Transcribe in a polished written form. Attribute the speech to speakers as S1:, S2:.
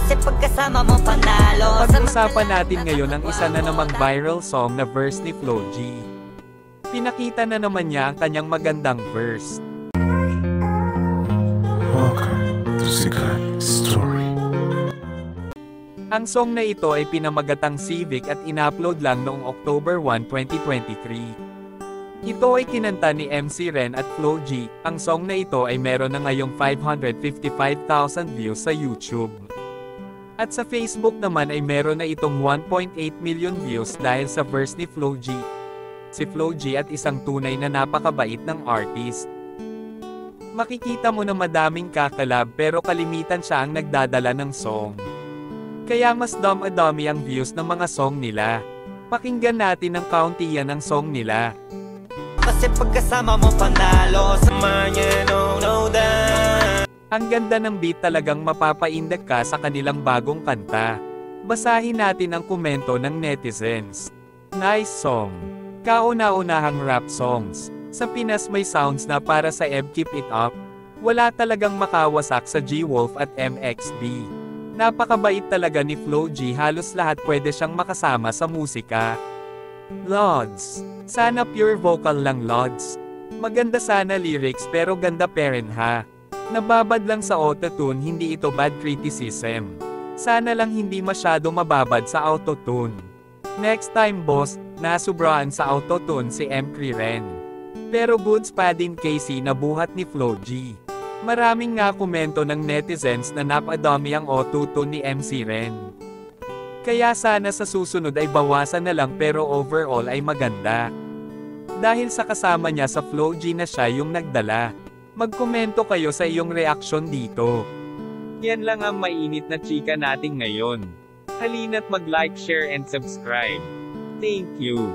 S1: Kasi pagkasama mo panalo.
S2: Pag-usapan natin ngayon ang isa na namang viral song na verse ni Flo G. Pinakita na naman niya ang kanyang magandang verse.
S3: Welcome to Sikat Story.
S2: Ang song na ito ay pinamagatang Civic at in-upload lang noong October 1, 2023. Ito ay kinanta ni MC Ren at Flo G. Ang song na ito ay meron na ngayong 555,000 views sa YouTube. At sa Facebook naman ay meron na itong 1.8 million views dahil sa verse ni Flo G. Si Flo G at isang tunay na napakabait ng artist. Makikita mo na madaming kakalab pero kalimitan siya ang nagdadala ng song. Kaya mas dami ang views ng mga song nila. Pakinggan natin ang kauntiyan ng song nila.
S1: Kasi pagkasama mo panalo. Samanya no that.
S2: Ang ganda ng beat, talagang mapapaindag ka sa kanilang bagong kanta. Basahin natin ang komento ng netizens. Nice song. Kauna-unahang rap songs. Sa Pinas may sounds na para sa Eb, keep it up. Wala talagang makawasak sa G-Wolf at MXB. Napakabait talaga ni Flo G, halos lahat pwede siyang makasama sa musika. Lods. Sana pure vocal lang, Lods. Maganda sana lyrics pero ganda pa rin ha. Nababad lang sa autotune, hindi ito bad criticism. Sana lang hindi masyado mababad sa autotune. Next time boss, nasubraan sa autotune si M. Ren. Pero goods pa din Casey na buhat ni Flo G. Maraming nga komento ng netizens na napadami ang autotune ni MC Ren. Kaya sana sa susunod ay bawasan na lang pero overall ay maganda. Dahil sa kasama niya sa Flo G na siya yung nagdala. Magkomento kayo sa iyong reaksyon dito. Yan lang ang mainit na chika natin ngayon. Halina't mag-like, share and subscribe. Thank you.